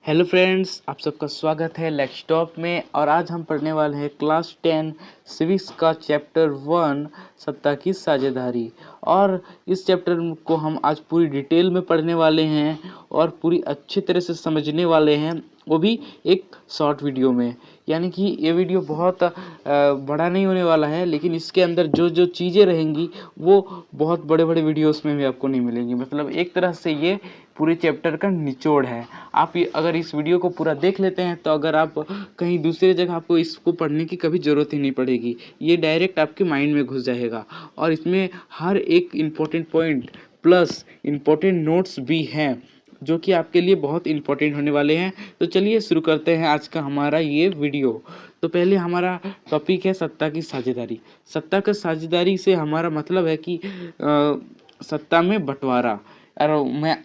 Hello friends, आप सबका स्वागत है लैपटॉप में। और आज हम पढ़ने वाले हैं क्लास 10 सिविक्स का चैप्टर 1 सत्ता की साझेदारी। और इस चैप्टर को हम आज पूरी डिटेल में पढ़ने वाले हैं और पूरी अच्छी तरह से समझने वाले हैं, वो भी एक शॉर्ट वीडियो में। यानी कि ये वीडियो बहुत बड़ा नहीं होने वाला है, लेकिन इसके अंदर जो जो चीज़ें रहेंगी वो बहुत बड़े बड़े वीडियोस में भी आपको नहीं मिलेंगी। मतलब एक तरह से ये पूरे चैप्टर का निचोड़ है। आप ये अगर इस वीडियो को पूरा देख लेते हैं तो अगर आप कहीं दूसरी जगह आपको इसको पढ़ने की कभी ज़रूरत ही नहीं पड़ेगी। ये डायरेक्ट आपके माइंड में घुस जाएगा और इसमें हर एक important point plus important notes भी हैं जो कि आपके लिए बहुत इम्पोर्टेंट होने वाले हैं। तो चलिए शुरू करते हैं आज का हमारा ये वीडियो। तो पहले हमारा टॉपिक है सत्ता की साझेदारी। सत्ता की साझेदारी से हमारा मतलब है कि सत्ता में बंटवारा। और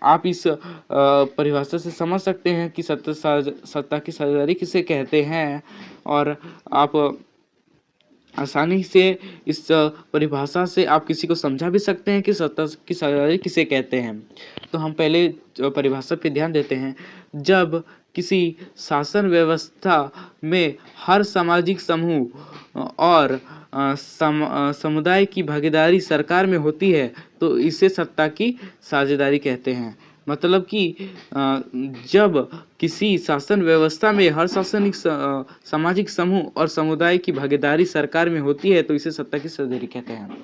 आप इस परिभाषा से समझ सकते हैं कि सत्ता की साझेदारी किसे कहते हैं। और आप आसानी से इस परिभाषा से आप किसी को समझा भी सकते हैं कि सत्ता की साझेदारी किसे कहते हैं। तो हम पहले परिभाषा पे ध्यान देते हैं। जब किसी शासन व्यवस्था में हर सामाजिक समूह और समुदाय की भागीदारी सरकार में होती है तो इसे सत्ता की साझेदारी कहते हैं। मतलब कि जब किसी शासन व्यवस्था में हर सामाजिक समूह और समुदाय की भागीदारी सरकार में होती है तो इसे सत्ता की साझेदारी कहते हैं।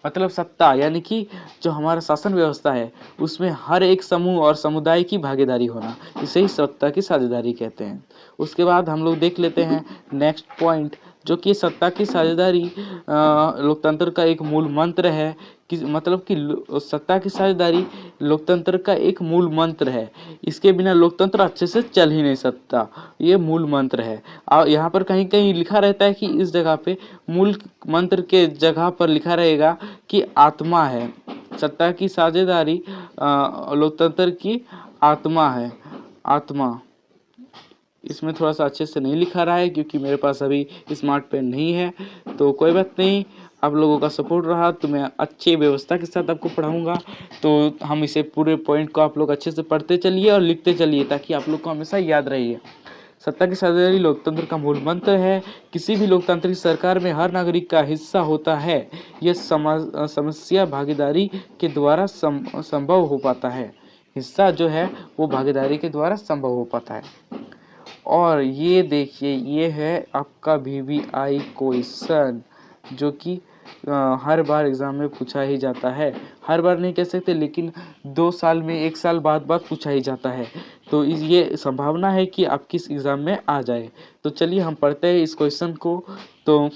मतलब सत्ता यानी कि जो हमारा शासन व्यवस्था है उसमें हर एक समूह और समुदाय की भागीदारी होना, इसे ही सत्ता की साझेदारी कहते हैं। उसके बाद हम लोग देख लेते हैं नेक्स्ट पॉइंट, जो कि सत्ता की साझेदारी लोकतंत्र का एक मूल मंत्र है। कि मतलब कि सत्ता की साझेदारी लोकतंत्र का एक मूल मंत्र है। इसके बिना लोकतंत्र अच्छे से चल ही नहीं सकता, ये मूल मंत्र है। और यहाँ पर कहीं कहीं लिखा रहता है कि इस जगह पे मूल मंत्र के जगह पर लिखा रहेगा कि आत्मा है। सत्ता की साझेदारी लोकतंत्र की आत्मा है। आत्मा इसमें थोड़ा सा अच्छे से नहीं लिखा रहा है क्योंकि मेरे पास अभी स्मार्ट पेन नहीं है, तो कोई बात नहीं। आप लोगों का सपोर्ट रहा तो मैं अच्छी व्यवस्था के साथ आपको पढ़ाऊंगा। तो हम इसे पूरे पॉइंट को आप लोग अच्छे से पढ़ते चलिए और लिखते चलिए ताकि आप लोग को हमेशा याद रहिए। सत्ता की साझेदारी लोकतंत्र का मूल मंत्र है। किसी भी लोकतांत्रिक सरकार में हर नागरिक का हिस्सा होता है। यह समस्या भागीदारी के द्वारा संभव हो पाता है। हिस्सा जो है वो भागीदारी के द्वारा संभव हो पाता है। और ये देखिए, ये है आपका VVI क्वेश्चन जो कि हर बार एग्ज़ाम में पूछा ही जाता है। हर बार नहीं कह सकते, लेकिन 2 साल में 1 साल बाद पूछा ही जाता है। तो ये संभावना है कि आपकी इस एग्ज़ाम में आ जाए। तो चलिए हम पढ़ते हैं इस क्वेश्चन को। तो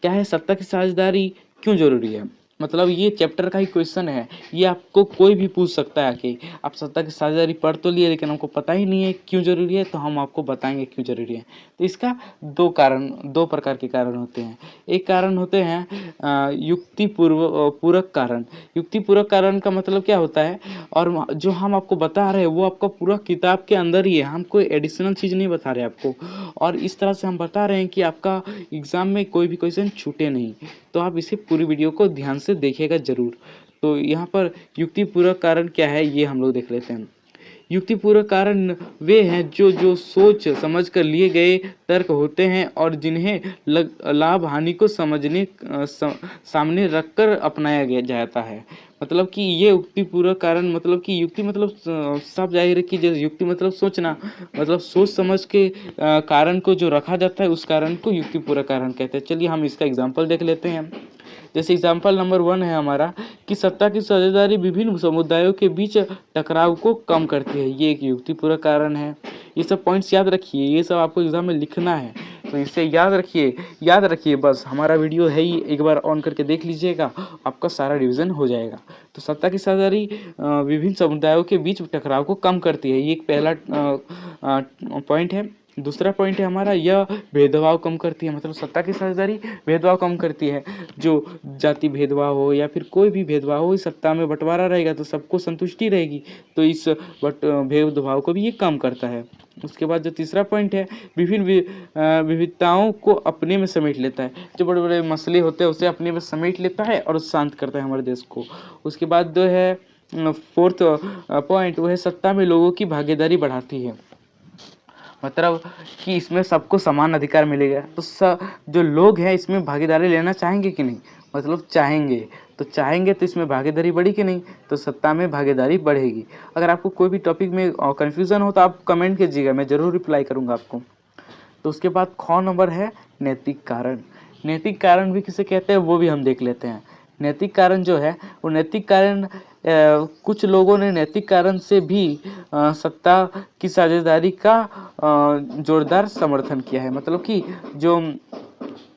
क्या है सत्ता की साझेदारी क्यों ज़रूरी है? मतलब ये चैप्टर का ही क्वेश्चन है। ये आपको कोई भी पूछ सकता है आके। आप सत्ता की साझेदारी पढ़ तो लिए लेकिन हमको पता ही नहीं है क्यों ज़रूरी है, तो हम आपको बताएंगे क्यों ज़रूरी है। तो इसका 2 प्रकार के कारण होते हैं। एक कारण होते हैं पूरक कारण। युक्तिपूर्वक कारण का मतलब क्या होता है, और जो हम आपको बता रहे हैं वो आपका पूरा किताब के अंदर ही है। हम कोई एडिशनल चीज़ नहीं बता रहे आपको, और इस तरह से हम बता रहे हैं कि आपका एग्ज़ाम में कोई भी क्वेश्चन छूटे नहीं। तो आप इसे पूरी वीडियो को ध्यान से देखिएगा ज़रूर। तो यहाँ पर युक्तिपूर्वक कारण क्या है ये हम लोग देख लेते हैं। युक्तिपूर्वक कारण वे हैं जो सोच समझ कर लिए गए तर्क होते हैं और जिन्हें लाभ हानि को सामने रखकर अपनाया गया जाता है। मतलब कि ये युक्तिपूर्वक कारण, मतलब कि युक्ति मतलब साफ जाहिर है कि जैसे युक्ति मतलब सोचना, मतलब सोच समझ के कारण को जो रखा जाता है उस कारण को युक्तिपूर्वक कारण कहते हैं। चलिए हम इसका एग्जाम्पल देख लेते हैं। जैसे एग्जाम्पल नंबर 1 है हमारा कि सत्ता की साझेदारी विभिन्न समुदायों के बीच टकराव को कम करती है। ये एक युक्तिपूर्वक कारण है। ये सब पॉइंट्स याद रखिए, ये सब आपको एग्जाम में लिखना है, तो इसे याद रखिए बस। हमारा वीडियो है ही, एक बार ऑन करके देख लीजिएगा, आपका सारा रिवीजन हो जाएगा। तो सत्ता की साझेदारी विभिन्न समुदायों के बीच टकराव को कम करती है, ये एक पहला पॉइंट है। दूसरा पॉइंट है हमारा, यह भेदभाव कम करती है। मतलब सत्ता की साझेदारी भेदभाव कम करती है। जो जाति भेदभाव हो या फिर कोई भी भेदभाव हो, इस सत्ता में बंटवारा रहेगा तो सबको संतुष्टि रहेगी, तो इस भेदभाव को भी ये कम करता है। उसके बाद जो तीसरा पॉइंट है, विभिन्न विविधताओं को अपने में समेट लेता है। जो बड़े बड़े मसले होते हैं उसे अपने में समेट लेता है और शांत करता है हमारे देश को। उसके बाद जो है फोर्थ पॉइंट वो है सत्ता में लोगों की भागीदारी बढ़ाती है। मतलब कि इसमें सबको समान अधिकार मिलेगा, तो जो लोग हैं इसमें भागीदारी लेना चाहेंगे कि नहीं, मतलब चाहेंगे, तो चाहेंगे तो इसमें भागीदारी बढ़ी कि नहीं, तो सत्ता में भागीदारी बढ़ेगी। अगर आपको कोई भी टॉपिक में कन्फ्यूज़न हो तो आप कमेंट कीजिएगा, मैं ज़रूर रिप्लाई करूँगा आपको। तो उसके बाद ख नंबर है नैतिक कारण। नैतिक कारण भी किसे कहते हैं वो भी हम देख लेते हैं। नैतिक कारण जो है वो नैतिक कारण कुछ लोगों ने नैतिक कारण से भी सत्ता की साझेदारी का जोरदार समर्थन किया है। मतलब कि जो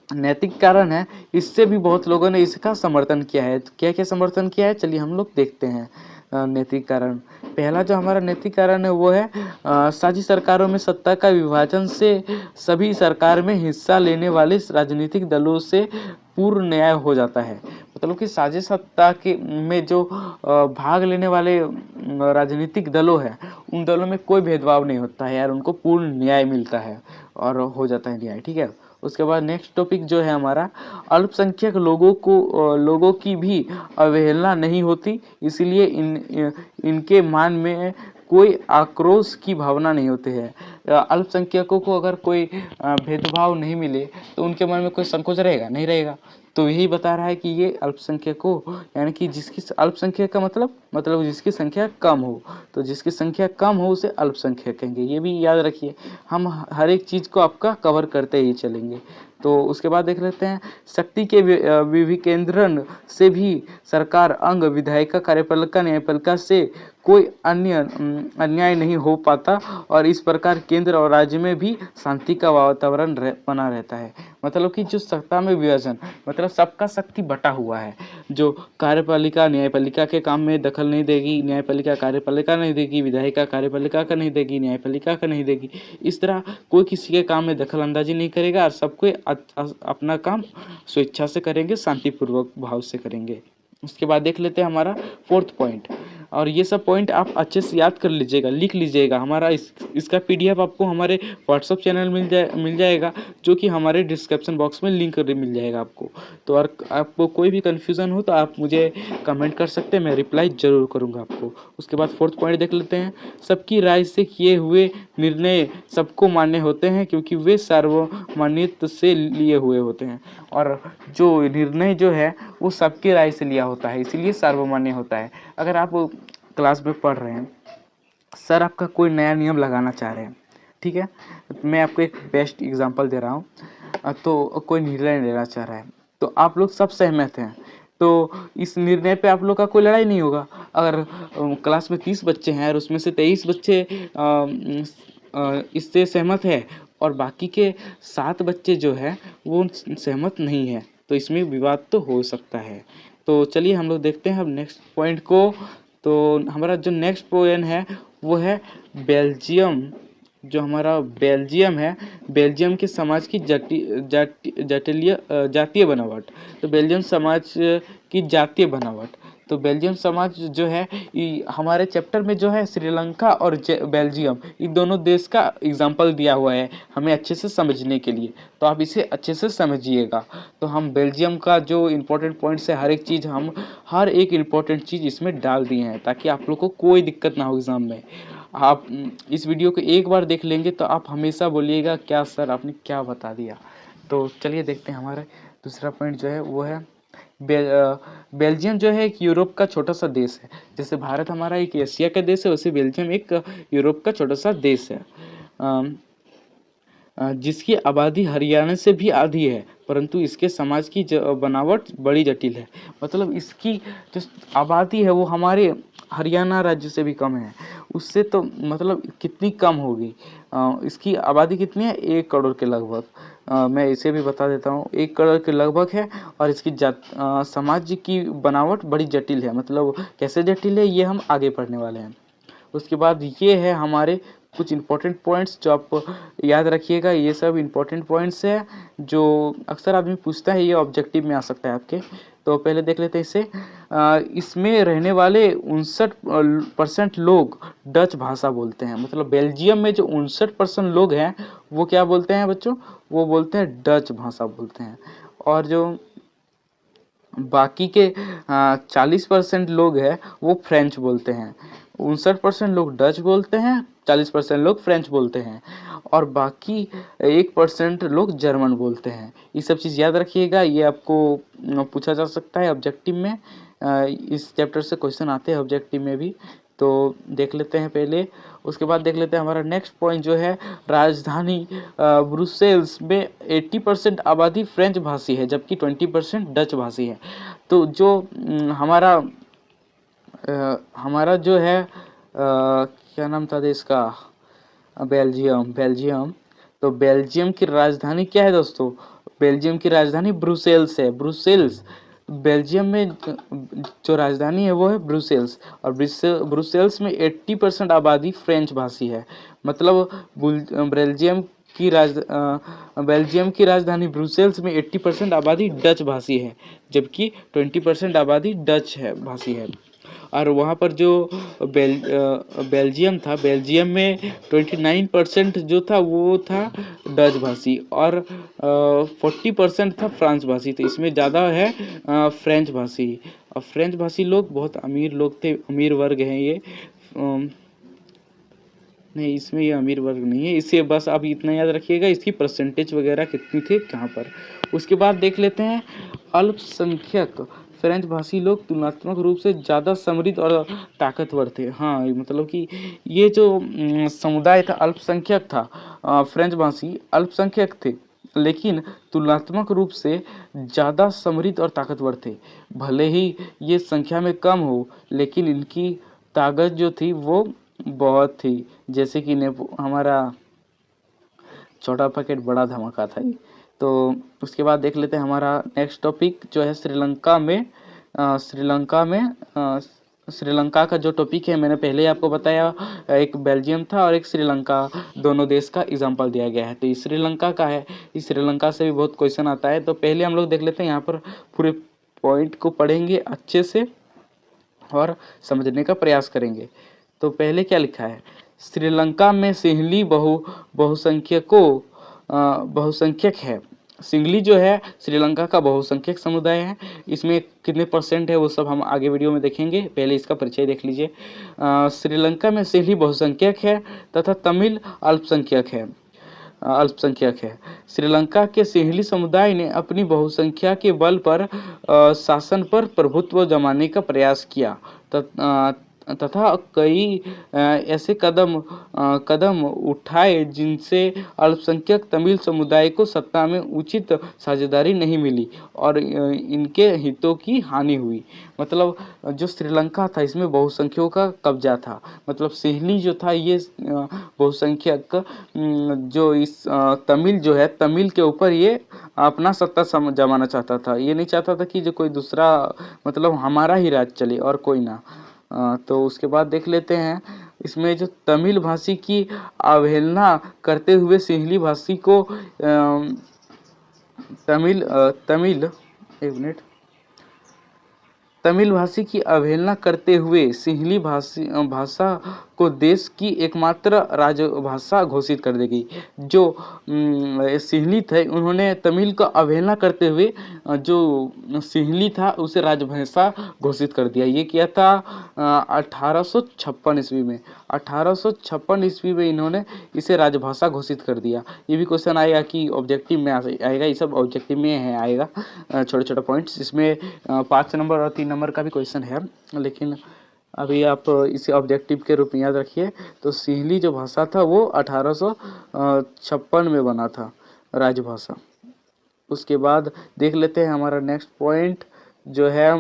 नैतिक कारण है इससे भी बहुत लोगों ने इसका समर्थन किया है। तो क्या क्या समर्थन किया है चलिए हम लोग देखते हैं। नैतिक कारण, पहला जो हमारा नैतिक कारण है वो है साझी सरकारों में सत्ता का विभाजन से सभी सरकार में हिस्सा लेने वाले राजनीतिक दलों से पूर्ण न्याय हो जाता है। मतलब कि साझी सत्ता के में जो भाग लेने वाले राजनीतिक दलों हैं उन दलों में कोई भेदभाव नहीं होता है यार, उनको पूर्ण न्याय मिलता है और हो जाता है न्याय, ठीक है। उसके बाद नेक्स्ट टॉपिक जो है हमारा, अल्पसंख्यक लोगों की भी अवहेलना नहीं होती, इसलिए इनके मान में कोई आक्रोश की भावना नहीं होती है। अल्पसंख्यकों को अगर कोई भेदभाव नहीं मिले तो उनके मन में कोई संकोच रहेगा नहीं रहेगा। तो यही बता रहा है कि ये अल्पसंख्यकों यानी कि जिसकी अल्पसंख्यक का मतलब जिसकी संख्या कम हो, तो जिसकी संख्या कम हो उसे अल्पसंख्यक कहेंगे। ये भी याद रखिए, हम हर एक चीज़ को आपका कवर करते ही चलेंगे। तो उसके बाद देख लेते हैं, शक्ति के विकेंद्रण से भी सरकार अंग विधायिका कार्यपालिका न्यायपालिका से कोई अन्याय नहीं हो पाता और इस प्रकार केंद्र और राज्य में भी शांति का वातावरण बना रहता है। मतलब कि जो सत्ता में विभाजन, मतलब सबका शक्ति बटा हुआ है। जो कार्यपालिका न्यायपालिका के काम में दखल नहीं देगी, न्यायपालिका कार्यपालिका नहीं देगी, विधायिका कार्यपालिका का नहीं देगी, न्यायपालिका का नहीं देगी। इस तरह कोई किसी के काम में दखल अंदाजी नहीं करेगा और सबको अपना काम स्वेच्छा से करेंगे, शांतिपूर्वक भाव से करेंगे। उसके बाद देख लेते हैं हमारा फोर्थ पॉइंट, और ये सब पॉइंट आप अच्छे से याद कर लीजिएगा, लिख लीजिएगा। हमारा इसका पीडीएफ आपको हमारे व्हाट्सएप चैनल मिल जाएगा, जो कि हमारे डिस्क्रिप्शन बॉक्स में लिंक मिल जाएगा आपको। तो अगर आपको कोई भी कन्फ्यूज़न हो तो आप मुझे कमेंट कर सकते हैं, मैं रिप्लाई ज़रूर करूँगा आपको। उसके बाद फोर्थ पॉइंट देख लेते हैं, सबकी राय से किए हुए निर्णय सबको मान्य होते हैं क्योंकि वे सार्वमान्यता से लिए हुए होते हैं। और जो निर्णय जो है वो सबकी राय से लिया होता है, इसीलिए सार्वमान्य होता है। अगर आप क्लास में पढ़ रहे हैं, सर आपका कोई नया नियम लगाना चाह रहे हैं, ठीक है, मैं आपको एक बेस्ट एग्जांपल दे रहा हूँ। तो कोई निर्णय लेना चाह रहा है तो आप लोग सब सहमत हैं, तो इस निर्णय पे आप लोग का कोई लड़ाई नहीं होगा। अगर क्लास में 30 बच्चे हैं और उसमें से 23 बच्चे इससे सहमत है और बाकी के 7 बच्चे जो है वो सहमत नहीं है, तो इसमें विवाद तो हो सकता है। तो चलिए हम लोग देखते हैं अब नेक्स्ट पॉइंट को। तो हमारा जो नेक्स्ट पॉइंट है वो है बेल्जियम। जो हमारा बेल्जियम है, बेल्जियम के समाज की जातीय बनावट। तो बेल्जियम समाज की जातीय बनावट, तो बेल्जियम समाज जो है हमारे चैप्टर में जो है श्रीलंका और बेल्जियम इन दोनों देश का एग्जाम्पल दिया हुआ है हमें अच्छे से समझने के लिए, तो आप इसे अच्छे से समझिएगा। तो हम बेल्जियम का जो इम्पोर्टेंट पॉइंट्स है हर एक इम्पोर्टेंट चीज़ इसमें डाल दिए हैं ताकि आप लोग को कोई दिक्कत ना हो एग्ज़ाम में। आप इस वीडियो को एक बार देख लेंगे तो आप हमेशा बोलिएगा क्या सर आपने क्या बता दिया। तो चलिए देखते हैं हमारा दूसरा पॉइंट जो है वो है बेल्जियम जो है एक यूरोप का छोटा सा देश है। जैसे भारत हमारा एक एशिया का देश है, वैसे बेल्जियम एक यूरोप का छोटा सा देश है जिसकी आबादी हरियाणा से भी आधी है, परंतु इसके समाज की बनावट बड़ी जटिल है। मतलब इसकी जो आबादी है वो हमारे हरियाणा राज्य से भी कम है, उससे तो मतलब कितनी कम होगी। इसकी आबादी कितनी है, 1 करोड़ के लगभग। मैं इसे भी बता देता हूँ, 1 करोड़ के लगभग है और इसकी समाज की बनावट बड़ी जटिल है। मतलब कैसे जटिल है ये हम आगे पढ़ने वाले हैं। उसके बाद ये है हमारे कुछ इम्पोर्टेंट पॉइंट्स जो आप याद रखिएगा। ये सब इम्पोर्टेंट पॉइंट्स है जो अक्सर आदमी पूछता है, ये ऑब्जेक्टिव में आ सकता है आपके। तो पहले देख लेते हैं इसे। इसमें रहने वाले 59% लोग डच भाषा बोलते हैं। मतलब बेल्जियम में जो 59% लोग हैं वो क्या बोलते हैं बच्चों, वो बोलते हैं डच भाषा बोलते हैं। और जो बाकी के 40% लोग हैं वो फ्रेंच बोलते हैं, 59% लोग डच बोलते हैं, 40% लोग फ्रेंच बोलते हैं और बाकी 1% लोग जर्मन बोलते हैं। ये सब चीज़ याद रखिएगा, ये आपको पूछा जा सकता है ऑब्जेक्टिव में। इस चैप्टर से क्वेश्चन आते हैं ऑब्जेक्टिव में भी, तो देख लेते हैं पहले। उसके बाद देख लेते हैं हमारा नेक्स्ट पॉइंट जो है, राजधानी ब्रुसेल्स में 80% आबादी फ्रेंच भाषी है जबकि 20% डच भाषी है। तो जो हमारा जो है क्या नाम था देश का, बेल्जियम। तो बेल्जियम की राजधानी क्या है दोस्तों? बेल्जियम की राजधानी ब्रुसेल्स है, ब्रुसेल्स। बेल्जियम में जो राजधानी है वो है ब्रुसेल्स और ब्रुसेल्स में 80% आबादी फ्रेंच भाषी है। मतलब बेल्जियम की राजधानी ब्रुसेल्स में 80% आबादी डच भाषी है जबकि 20% आबादी डच है भाषी है। और वहाँ पर जो बेल्जियम था, बेल्जियम में 29% जो था वो था डच भाषी और 40% था फ्रांस भाषी। तो इसमें ज़्यादा है फ्रेंच भाषी। और फ्रेंच भाषी लोग बहुत अमीर लोग थे, अमीर वर्ग हैं ये। नहीं, इसमें ये अमीर वर्ग नहीं है, इससे बस आप इतना याद रखिएगा इसकी परसेंटेज वगैरह कितनी थी कहाँ पर। उसके बाद देख लेते हैं अल्पसंख्यक फ्रेंच भाषी लोग तुलनात्मक रूप से ज़्यादा समृद्ध और ताकतवर थे। हाँ, मतलब कि ये जो समुदाय था अल्पसंख्यक था, फ्रेंच भाषी अल्पसंख्यक थे लेकिन तुलनात्मक रूप से ज़्यादा समृद्ध और ताकतवर थे। भले ही ये संख्या में कम हो लेकिन इनकी ताकत जो थी वो बहुत थी। जैसे कि हमारा छोटा पैकेट बड़ा धमाका था ये। तो उसके बाद देख लेते हैं हमारा नेक्स्ट टॉपिक जो है श्रीलंका का जो टॉपिक है मैंने पहले ही आपको बताया, एक बेल्जियम था और एक श्रीलंका, दोनों देश का एग्जांपल दिया गया है। तो ये श्रीलंका का है, इस श्रीलंका से भी बहुत क्वेश्चन आता है। तो पहले हम लोग देख लेते हैं, यहाँ पर पूरे पॉइंट को पढ़ेंगे अच्छे से और समझने का प्रयास करेंगे। तो पहले क्या लिखा है, श्रीलंका में सिंहली बहुसंख्यक है। सिंहली जो है श्रीलंका का बहुसंख्यक समुदाय है। इसमें कितने परसेंट है वो सब हम आगे वीडियो में देखेंगे, पहले इसका परिचय देख लीजिए। श्रीलंका में सिंहली बहुसंख्यक है तथा तमिल अल्पसंख्यक है। श्रीलंका के सिंहली समुदाय ने अपनी बहुसंख्या के बल पर शासन पर प्रभुत्व जमाने का प्रयास किया तथा कई ऐसे कदम उठाए जिनसे अल्पसंख्यक तमिल समुदाय को सत्ता में उचित साझेदारी नहीं मिली और इनके हितों की हानि हुई। मतलब जो श्रीलंका था इसमें बहुसंख्यकों का कब्जा था। मतलब सिंहली जो था ये बहुसंख्यक जो इस तमिल जो है, तमिल के ऊपर ये अपना सत्ता जमाना चाहता था। ये नहीं चाहता था कि जो कोई दूसरा, मतलब हमारा ही राज चले और कोई ना। तो उसके बाद देख लेते हैं इसमें जो तमिल भाषी की अवहेलना करते हुए सिंहली भाषी को तमिल भाषी की अवहेलना करते हुए सिंहली भाषा को देश की एकमात्र राजभाषा घोषित कर दी गई। जो सिंहली थे उन्होंने तमिल का अवहेलना करते हुए जो सिंहली था उसे राजभाषा घोषित कर दिया। ये किया था 1856 ईस्वी में। 1856 ईस्वी में इन्होंने इसे राजभाषा घोषित कर दिया। ये भी क्वेश्चन आएगा कि ऑब्जेक्टिव में आएगा, ये सब ऑब्जेक्टिव में है आएगा, छोटे छोटे पॉइंट्स। इसमें 5 नंबर और 3 नंबर का भी क्वेश्चन है, लेकिन अभी आप इसे ऑब्जेक्टिव के रूप में याद रखिए। तो सिंहली जो भाषा था वो 1856 में बना था राजभाषा। उसके बाद देख लेते हैं हमारा नेक्स्ट पॉइंट जो है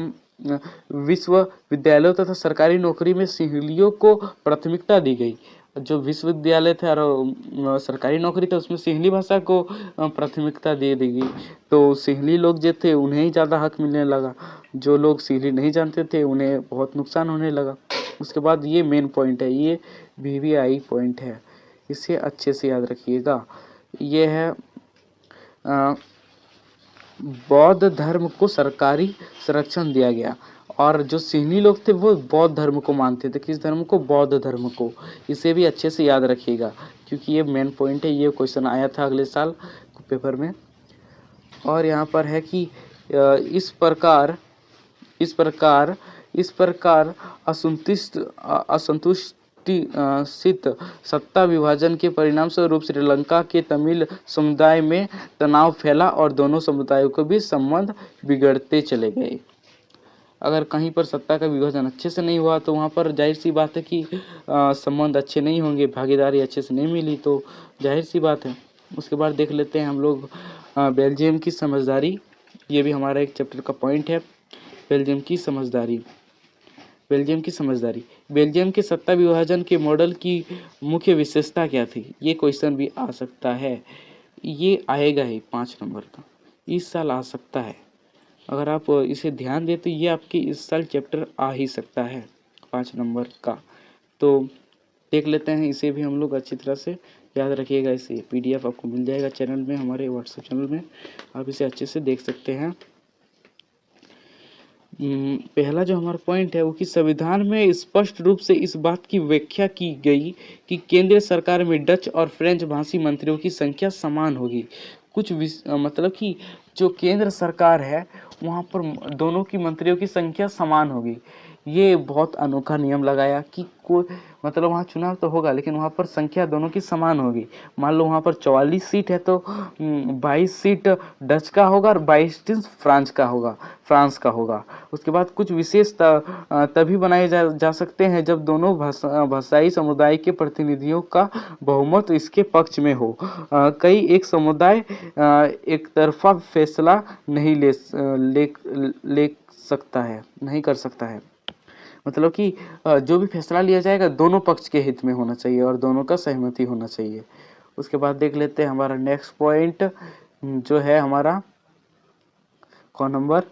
विश्वविद्यालयों तथा सरकारी नौकरी में सिंहलियों को प्राथमिकता दी गई। जो विश्वविद्यालय थे और सरकारी नौकरी था उसमें सिंहली भाषा को प्राथमिकता दे दी गई। तो सिंहली लोग जो थे उन्हें ही ज़्यादा हक मिलने लगा, जो लोग सिंहली नहीं जानते थे उन्हें बहुत नुकसान होने लगा। उसके बाद ये मेन पॉइंट है, ये VVI पॉइंट है, इसे अच्छे से याद रखिएगा। ये है बौद्ध धर्म को सरकारी संरक्षण दिया गया। और जो सिंहली लोग थे वो बौद्ध धर्म को मानते थे। किस धर्म को? बौद्ध धर्म को। इसे भी अच्छे से याद रखिएगा क्योंकि ये मेन पॉइंट है, ये क्वेश्चन आया था अगले साल पेपर में। और यहाँ पर है कि इस प्रकार इस प्रकार असंतुष्टित सत्ता विभाजन के परिणाम स्वरूप श्रीलंका के तमिल समुदाय में तनाव फैला और दोनों समुदायों के बीच संबंध बिगड़ते चले गए। अगर कहीं पर सत्ता का विभाजन अच्छे से नहीं हुआ तो वहाँ पर जाहिर सी बात है कि संबंध अच्छे नहीं होंगे, भागीदारी अच्छे से नहीं मिली तो जाहिर सी बात है। उसके बाद देख लेते हैं हम लोग बेल्जियम की समझदारी। ये भी हमारा एक चैप्टर का पॉइंट है, बेल्जियम की समझदारी। बेल्जियम के सत्ता विभाजन के मॉडल की मुख्य विशेषता क्या थी? ये क्वेश्चन भी आ सकता है, ये आएगा ही 5 नंबर का, इस साल आ सकता है। अगर आप इसे ध्यान दें तो ये आपकी इस साल चैप्टर आ ही सकता है 5 नंबर का। तो देख लेते हैं, इसे भी हम लोग अच्छी तरह से याद रखिएगा। इसे PDF आपको मिल जाएगा चैनल में, हमारे व्हाट्सएप चैनल में, आप इसे अच्छे से देख सकते हैं। पहला जो हमारा पॉइंट है वो कि संविधान में स्पष्ट रूप से इस बात की व्याख्या की गई कि केंद्र सरकार में डच और फ्रेंच भाषी मंत्रियों की संख्या समान होगी। मतलब कि जो केंद्र सरकार है वहाँ पर दोनों की मंत्रियों की संख्या समान होगी। ये बहुत अनोखा नियम लगाया कि कोई मतलब वहाँ चुनाव तो होगा लेकिन वहाँ पर संख्या दोनों की समान होगी। मान लो वहाँ पर 44 सीट है तो 22 सीट डच का होगा और 22 फ्रांस का होगा। उसके बाद कुछ विशेष तभी बनाए जा सकते हैं जब दोनों भाषाई समुदाय के प्रतिनिधियों का बहुमत इसके पक्ष में हो। कई एक समुदाय एक तरफा फैसला नहीं कर सकता है। मतलब कि जो भी फैसला लिया जाएगा दोनों पक्ष के हित में होना चाहिए और दोनों का सहमति होना चाहिए। उसके बाद देख लेते हैं हमारा नेक्स्ट पॉइंट जो है हमारा कौन नंबर,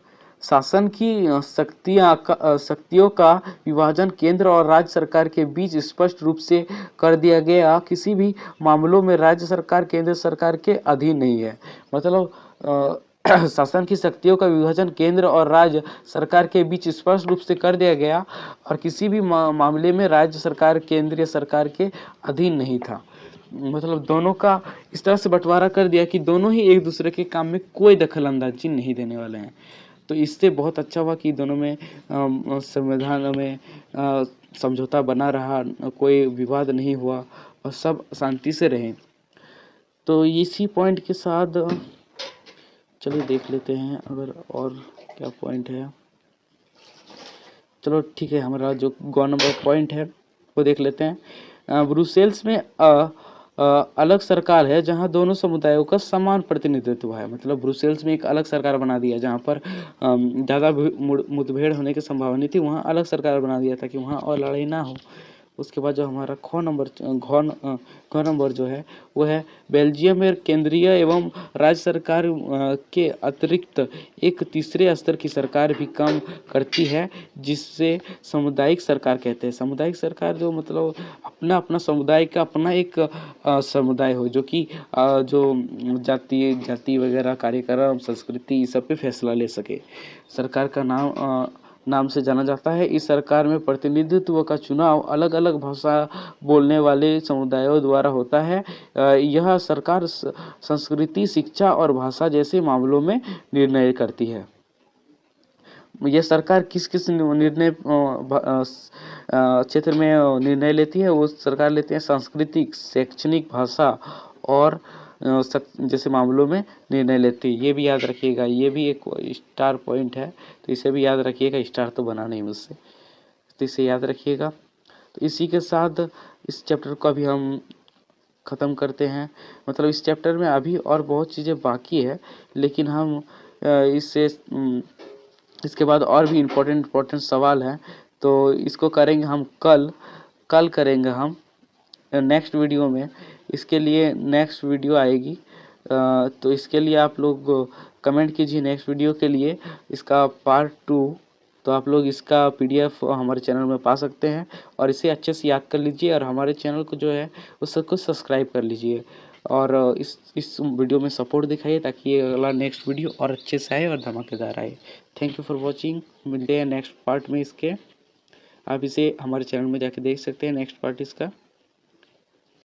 शासन की शक्तियों का विभाजन केंद्र और राज्य सरकार के बीच स्पष्ट रूप से कर दिया गया। किसी भी मामलों में राज्य सरकार केंद्र सरकार के अधीन नहीं है। मतलब शासन की शक्तियों का विभाजन केंद्र और राज्य सरकार के बीच स्पष्ट रूप से कर दिया गया और किसी भी मामले में राज्य सरकार केंद्रीय सरकार के अधीन नहीं था। मतलब दोनों का इस तरह से बंटवारा कर दिया कि दोनों ही एक दूसरे के काम में कोई दखल अंदाजी नहीं देने वाले हैं। तो इससे बहुत अच्छा हुआ कि दोनों में संविधान में समझौता बना रहा, कोई विवाद नहीं हुआ और सब शांति से रहे। तो इसी पॉइंट के साथ चलिए देख लेते हैं अगर और क्या पॉइंट है। चलो ठीक है, हमारा जो गौ नंबर पॉइंट है वो देख लेते हैं। ब्रुसेल्स में अलग सरकार है जहां दोनों समुदायों का समान प्रतिनिधित्व है। मतलब ब्रुसेल्स में एक अलग सरकार बना दिया जहां पर ज़्यादा मुठभेड़ होने की संभावना थी, वहां अलग सरकार बना दिया ताकि वहां और लड़ाई ना हो। उसके बाद जो हमारा घ नंबर जो है वो है बेल्जियम में केंद्रीय एवं राज्य सरकार के अतिरिक्त एक तीसरे स्तर की सरकार भी काम करती है जिससे सामुदायिक सरकार कहते हैं। सामुदायिक सरकार जो मतलब अपना समुदाय का अपना एक समुदाय हो जो कि जो जाति वगैरह कार्यक्रम संस्कृति इस सब पे फैसला ले सके। सरकार का नाम से जाना जाता है। इस सरकार में प्रतिनिधित्व का चुनाव अलग अलग भाषा बोलने वाले समुदायों द्वारा होता है। यह सरकार संस्कृति, शिक्षा और भाषा जैसे मामलों में निर्णय करती है। यह सरकार किस निर्णय क्षेत्र में निर्णय लेती है? वो सरकार लेती है सांस्कृतिक, शैक्षणिक, भाषा और जैसे मामलों में निर्णय लेती है। ये भी याद रखिएगा, ये भी एक स्टार पॉइंट है तो इसे भी याद रखिएगा। स्टार तो बना नहीं मुझसे, तो इसे याद रखिएगा। तो इसी के साथ इस चैप्टर को अभी हम ख़त्म करते हैं। मतलब इस चैप्टर में अभी और बहुत चीज़ें बाकी है लेकिन हम इसके बाद और भी इम्पोर्टेंट सवाल हैं तो इसको करेंगे हम कल करेंगे हम नेक्स्ट वीडियो में। इसके लिए नेक्स्ट वीडियो आएगी तो इसके लिए आप लोग कमेंट कीजिए नेक्स्ट वीडियो के लिए इसका पार्ट 2। तो आप लोग इसका PDF हमारे चैनल में पा सकते हैं और इसे अच्छे से याद कर लीजिए और हमारे चैनल को जो है उसको सब्सक्राइब कर लीजिए और इस वीडियो में सपोर्ट दिखाइए ताकि ये अगला नेक्स्ट वीडियो और अच्छे से आए और धमाकेदार आए। Thank you for watching. मिलते हैं नेक्स्ट पार्ट में इसके। आप इसे हमारे चैनल में जाके देख सकते हैं नेक्स्ट पार्ट इसका।